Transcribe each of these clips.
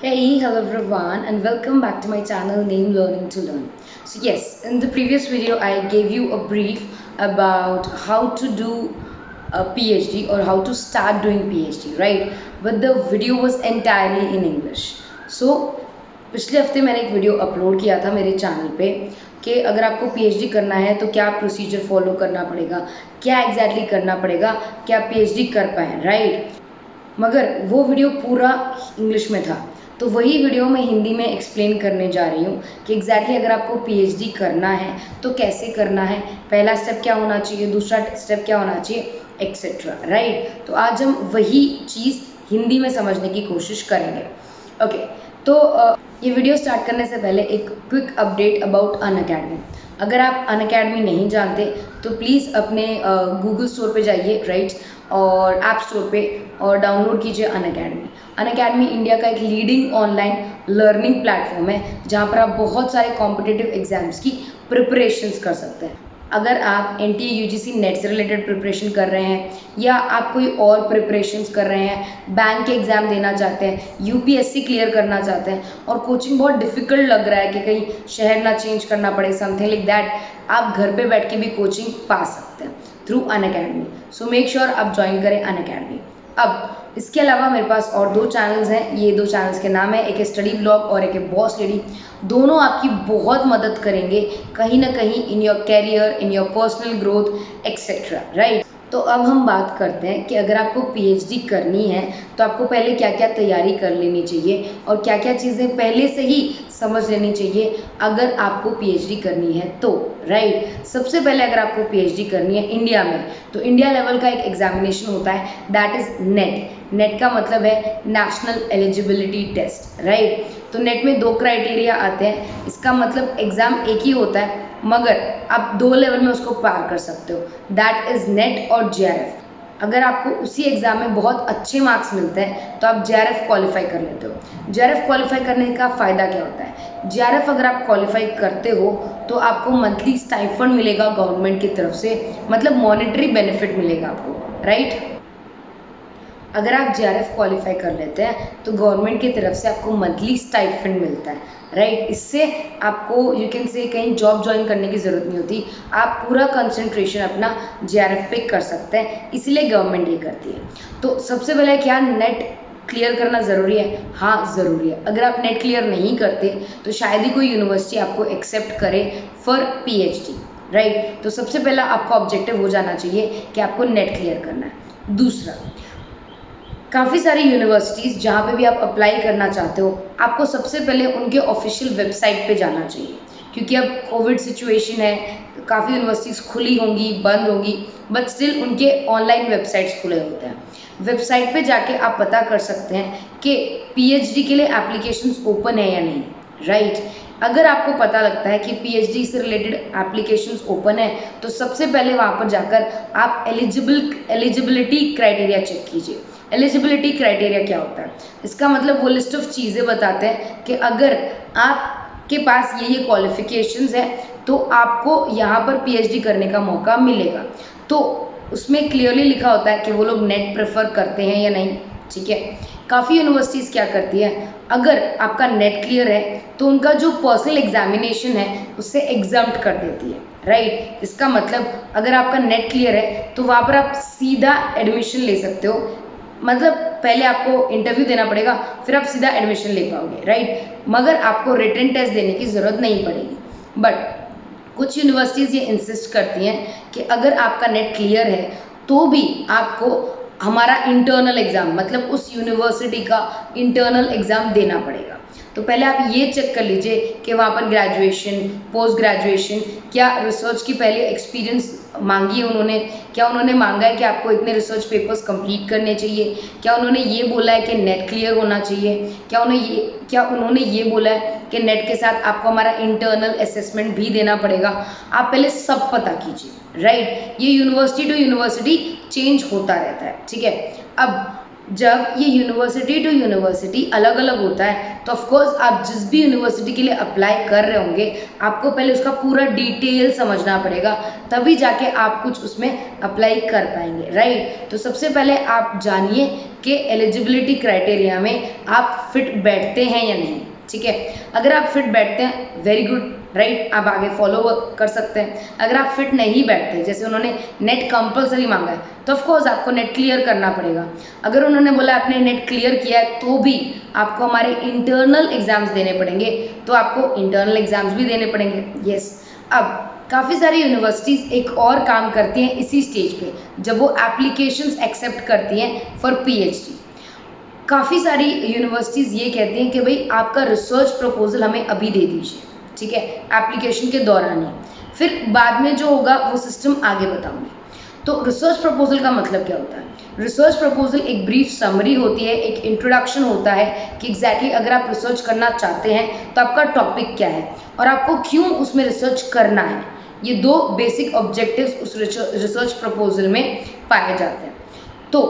Hey, hello everyone, and welcome back to my channel named Learning to Learn. So yes, in the previous video I gave you a brief about how to do a PhD or how to start doing PhD, right? But the video was entirely in English. So पिछले हफ्ते मैंने एक video upload किया था मेरे channel पे कि अगर आपको PhD करना है तो क्या प्रोसीजर फॉलो करना पड़ेगा, क्या एग्जैक्टली करना पड़ेगा, क्या PhD कर पाए, राइट? मगर वो वीडियो पूरा इंग्लिश में था, तो वही वीडियो मैं हिंदी में एक्सप्लेन करने जा रही हूँ कि एग्जैक्टली अगर आपको PhD करना है तो कैसे करना है, पहला स्टेप क्या होना चाहिए, दूसरा स्टेप क्या होना चाहिए, एक्सेट्रा, राइट? तो आज हम वही चीज़ हिंदी में समझने की कोशिश करेंगे। ओके, तो ये वीडियो स्टार्ट करने से पहले एक क्विक अपडेट अबाउट अनअकैडमी। अगर आप अनअकैडमी नहीं जानते तो प्लीज़ अपने गूगल स्टोर पे जाइए, राइट, और ऐप स्टोर पे और डाउनलोड कीजिए अनअकैडमी। अनअकैडमी इंडिया का एक लीडिंग ऑनलाइन लर्निंग प्लेटफॉर्म है जहाँ पर आप बहुत सारे कॉम्पिटिटिव एग्जाम्स की प्रिपरेशंस कर सकते हैं। अगर आप NTA UGC नेट से रिलेटेड प्रिपरेशन कर रहे हैं या आप कोई और प्रिपरेशंस कर रहे हैं, बैंक के एग्ज़ाम देना चाहते हैं, UPSC क्लियर करना चाहते हैं और कोचिंग बहुत डिफ़िकल्ट लग रहा है कि कहीं शहर ना चेंज करना पड़े, समथिंग लाइक दैट, आप घर पे बैठ के भी कोचिंग पा सकते हैं through Unacademy. So make sure आप ज्वाइन करें अनअकैडमी। अब इसके अलावा मेरे पास और दो चैनल्स हैं। ये दो चैनल्स के नाम है, एक है स्टडी ब्लॉग और एक है बॉस लेडी। दोनों आपकी बहुत मदद करेंगे कहीं ना कहीं in your career, in your personal growth etcetera, right? तो अब हम बात करते हैं कि अगर आपको PhD करनी है तो आपको पहले क्या क्या तैयारी कर लेनी चाहिए और क्या क्या चीज़ें पहले से ही समझ लेनी चाहिए अगर आपको PhD करनी है तो, राइट? सबसे पहले अगर आपको PhD करनी है इंडिया में तो इंडिया लेवल का एक एग्जामिनेशन होता है, दैट इज़ नेट। नेट का मतलब है नेशनल एलिजिबिलिटी टेस्ट, राइट? तो नेट में दो क्राइटेरिया आते हैं, इसका मतलब एग्ज़ाम एक ही होता है मगर आप दो लेवल में उसको पार कर सकते हो, दैट इज़ नेट और JRF। अगर आपको उसी एग्ज़ाम में बहुत अच्छे मार्क्स मिलते हैं तो आप JRF क्वालिफाई कर लेते हो। JRF क्वालिफाई करने का फ़ायदा क्या होता है? JRF अगर आप क्वालिफाई करते हो तो आपको मंथली स्टाइफंड मिलेगा गवर्नमेंट की तरफ से, मतलब मॉनेटरी बेनिफिट मिलेगा आपको, राइट? अगर आप JRF क्वालिफाई कर लेते हैं तो गवर्नमेंट की तरफ से आपको मंथली स्टाइफंड मिलता है, राइट? इससे आपको यू कैन से कहीं जॉब ज्वाइन करने की ज़रूरत नहीं होती, आप पूरा कंसंट्रेशन अपना JRF पे कर सकते हैं, इसलिए गवर्नमेंट ये करती है। तो सबसे पहले क्या नेट क्लियर करना ज़रूरी है? हाँ, ज़रूरी है। अगर आप नेट क्लियर नहीं करते तो शायद ही कोई यूनिवर्सिटी आपको एक्सेप्ट करे फॉर PhD, राइट? तो सबसे पहला आपका ऑब्जेक्टिव हो जाना चाहिए कि आपको नेट क्लियर करना है। दूसरा, काफ़ी सारी यूनिवर्सिटीज़ जहाँ पे भी आप अप्लाई करना चाहते हो, आपको सबसे पहले उनके ऑफिशियल वेबसाइट पे जाना चाहिए, क्योंकि अब कोविड सिचुएशन है, काफ़ी यूनिवर्सिटीज़ खुली होंगी, बंद होंगी, बट स्टिल उनके ऑनलाइन वेबसाइट्स खुले होते हैं। वेबसाइट पे जाके आप पता कर सकते हैं कि PhD के लिए एप्लीकेशंस ओपन है या नहीं, राइट? अगर आपको पता लगता है कि PhD से रिलेटेड एप्लीकेशंस ओपन है तो सबसे पहले वहाँ पर जाकर आप एलिजिबिलिटी क्राइटेरिया चेक कीजिए। एलिजिबिलिटी क्राइटेरिया क्या होता है? इसका मतलब वो लिस्ट ऑफ चीज़ें बताते हैं कि अगर आपके पास ये क्वालिफिकेशंस है तो आपको यहाँ पर PhD करने का मौका मिलेगा। तो उसमें क्लियरली लिखा होता है कि वो लोग नेट प्रेफर करते हैं या नहीं, ठीक है? काफ़ी यूनिवर्सिटीज़ क्या करती है, अगर आपका नेट क्लियर है तो उनका जो पर्सनल एग्जामिनेशन है उससे एग्जम्प्ट कर देती है, राइट? इसका मतलब अगर आपका नेट क्लियर है तो वहाँ पर आप सीधा एडमिशन ले सकते हो, मतलब पहले आपको इंटरव्यू देना पड़ेगा फिर आप सीधा एडमिशन ले पाओगे, राइट? मगर आपको रिटन टेस्ट देने की ज़रूरत नहीं पड़ेगी। बट कुछ यूनिवर्सिटीज़ ये इंसिस्ट करती हैं कि अगर आपका नेट क्लियर है तो भी आपको हमारा इंटरनल एग्ज़ाम, मतलब उस यूनिवर्सिटी का इंटरनल एग्ज़ाम देना पड़ेगा। तो पहले आप ये चेक कर लीजिए कि वहाँ पर ग्रेजुएशन, पोस्ट ग्रेजुएशन, क्या रिसर्च की पहले एक्सपीरियंस मांगी है उन्होंने, क्या उन्होंने मांगा है कि आपको इतने रिसर्च पेपर्स कंप्लीट करने चाहिए, क्या उन्होंने ये बोला है कि नेट क्लियर होना चाहिए, क्या उन्होंने ये बोला है कि नेट के साथ आपको हमारा इंटरनल असेसमेंट भी देना पड़ेगा। आप पहले सब पता कीजिए, राइट? ये यूनिवर्सिटी टू यूनिवर्सिटी चेंज होता रहता है, ठीक है? अब जब ये यूनिवर्सिटी टू यूनिवर्सिटी अलग अलग होता है तो ऑफकोर्स आप जिस भी यूनिवर्सिटी के लिए अप्लाई कर रहे होंगे आपको पहले उसका पूरा डिटेल समझना पड़ेगा, तभी जाके आप कुछ उसमें अप्लाई कर पाएंगे, राइट। तो सबसे पहले आप जानिए कि एलिजिबिलिटी क्राइटेरिया में आप फिट बैठते हैं या नहीं, ठीक है। अगर आप फिट बैठते हैं वेरी गुड, राइट, आप आगे फॉलो कर सकते हैं। अगर आप फिट नहीं बैठते, जैसे उन्होंने नेट कंपलसरी मांगा है तो ऑफकोर्स आपको नेट क्लियर करना पड़ेगा। अगर उन्होंने बोला आपने नेट क्लियर किया है तो भी आपको हमारे इंटरनल एग्जाम्स देने पड़ेंगे, तो आपको इंटरनल एग्जाम्स भी देने पड़ेंगे, यस। अब काफ़ी सारी यूनिवर्सिटीज़ एक और काम करती हैं इसी स्टेज पे, जब वो एप्लीकेशंस एक्सेप्ट करती हैं फॉर पीएचडी। काफ़ी सारी यूनिवर्सिटीज़ ये कहती हैं कि भाई आपका रिसर्च प्रपोजल हमें अभी दे दीजिए, ठीक है, एप्लीकेशन के दौरान ही, फिर बाद में जो होगा वो सिस्टम आगे बताऊंगी। तो रिसर्च प्रपोजल का मतलब क्या होता है? रिसर्च प्रपोजल एक ब्रीफ समरी होती है, एक इंट्रोडक्शन होता है कि एग्जैक्टली अगर आप रिसर्च करना चाहते हैं तो आपका टॉपिक क्या है और आपको क्यों उसमें रिसर्च करना है। ये दो बेसिक ऑब्जेक्टिव्स उस रिसर्च प्रपोजल में पाए जाते हैं। तो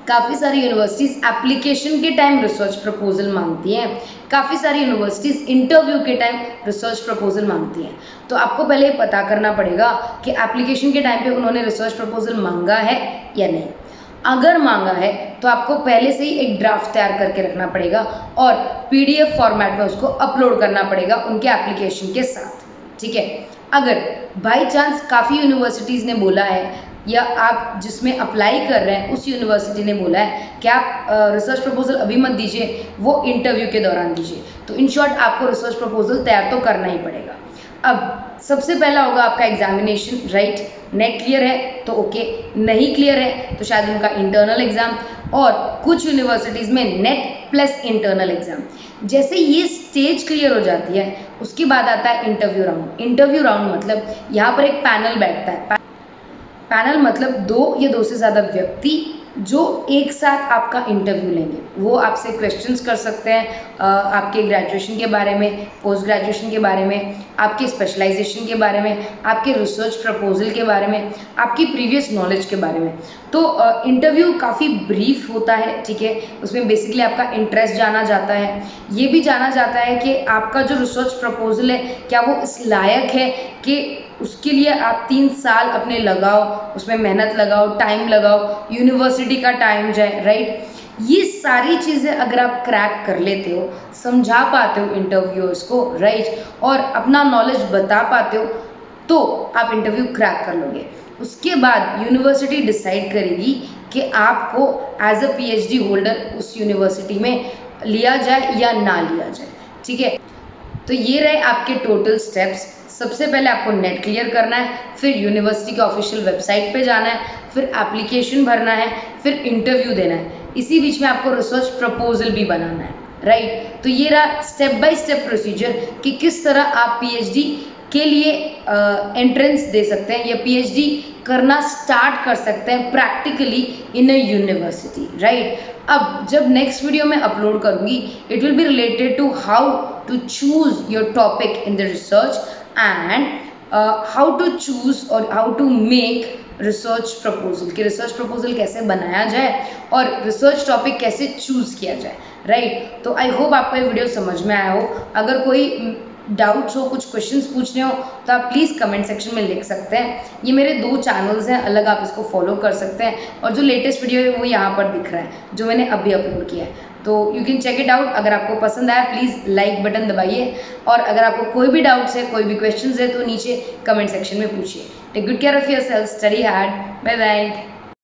काफ़ी सारी यूनिवर्सिटीज़ एप्लीकेशन के टाइम रिसर्च प्रपोजल मांगती हैं, काफ़ी सारी यूनिवर्सिटीज़ इंटरव्यू के टाइम रिसर्च प्रपोजल मांगती हैं। तो आपको पहले पता करना पड़ेगा कि एप्लीकेशन के टाइम पे उन्होंने रिसर्च प्रपोजल मांगा है या नहीं। अगर मांगा है तो आपको पहले से ही एक ड्राफ्ट तैयार करके रखना पड़ेगा और पीडीएफ फॉर्मेट में उसको अपलोड करना पड़ेगा उनके एप्लीकेशन के साथ, ठीक है। अगर बाई चांस काफ़ी यूनिवर्सिटीज़ ने बोला है या आप जिसमें अप्लाई कर रहे हैं उस यूनिवर्सिटी ने बोला है कि आप रिसर्च प्रपोजल अभी मत दीजिए, वो इंटरव्यू के दौरान दीजिए, तो इन शॉर्ट आपको रिसर्च प्रपोजल तैयार तो करना ही पड़ेगा। अब सबसे पहला होगा आपका एग्जामिनेशन, राइट। नेट क्लियर है तो ओके, नहीं क्लियर है तो शायद उनका इंटरनल एग्जाम, और कुछ यूनिवर्सिटीज़ में नेट प्लस इंटरनल एग्जाम। जैसे ये स्टेज क्लियर हो जाती है उसके बाद आता है इंटरव्यू राउंड। इंटरव्यू राउंड मतलब यहाँ पर एक पैनल बैठता है। पैनल मतलब दो या दो से ज़्यादा व्यक्ति जो एक साथ आपका इंटरव्यू लेंगे। वो आपसे क्वेश्चंस कर सकते हैं आपके ग्रेजुएशन के बारे में, पोस्ट ग्रेजुएशन के बारे में, आपके स्पेशलाइजेशन के बारे में, आपके रिसर्च प्रपोजल के बारे में, आपकी प्रीवियस नॉलेज के बारे में। तो इंटरव्यू काफ़ी ब्रीफ होता है, ठीक है। उसमें बेसिकली आपका इंटरेस्ट जाना जाता है, ये भी जाना जाता है कि आपका जो रिसर्च प्रपोजल है क्या वो इस लायक है कि उसके लिए आप 3 साल अपने लगाओ, उसमें मेहनत लगाओ, टाइम लगाओ, यूनिवर्सिटी का टाइम जाए, राइट। ये सारी चीज़ें अगर आप क्रैक कर लेते हो, समझा पाते हो इंटरव्यूअर्स को, राइट, और अपना नॉलेज बता पाते हो तो आप इंटरव्यू क्रैक कर लोगे। उसके बाद यूनिवर्सिटी डिसाइड करेगी कि आपको एज अ पीएचडी होल्डर उस यूनिवर्सिटी में लिया जाए या ना लिया जाए, ठीक है। तो ये रहे आपके टोटल स्टेप्स। सबसे पहले आपको नेट क्लियर करना है, फिर यूनिवर्सिटी के ऑफिशियल वेबसाइट पे जाना है, फिर एप्लीकेशन भरना है, फिर इंटरव्यू देना है। इसी बीच में आपको रिसर्च प्रपोजल भी बनाना है, राइट। तो ये रहा स्टेप बाय स्टेप प्रोसीजर कि किस तरह आप पीएचडी के लिए एंट्रेंस दे सकते हैं या पीएचडी करना स्टार्ट कर सकते हैं practically in a university, right. अब जब नेक्स्ट वीडियो में अपलोड करूंगी it will be related to how to choose your topic in the research and how to choose or how to make research proposal, कि research proposal कैसे बनाया जाए और research topic कैसे चूज किया जाए, राइट। तो आई होप आपको ये वीडियो समझ में आया हो। अगर कोई डाउट्स हो, कुछ क्वेश्चंस पूछने हो तो आप प्लीज़ कमेंट सेक्शन में लिख सकते हैं। ये मेरे 2 चैनल्स हैं अलग, आप इसको फॉलो कर सकते हैं, और जो लेटेस्ट वीडियो है वो यहाँ पर दिख रहा है जो मैंने अभी अपलोड किया है, तो you can check it out. अगर आपको पसंद आया प्लीज़ लाइक बटन दबाइए, और अगर आपको कोई भी डाउट्स है, कोई भी क्वेश्चंस है तो नीचे कमेंट सेक्शन में पूछिए। Take good care of yourself, study hard, bye bye.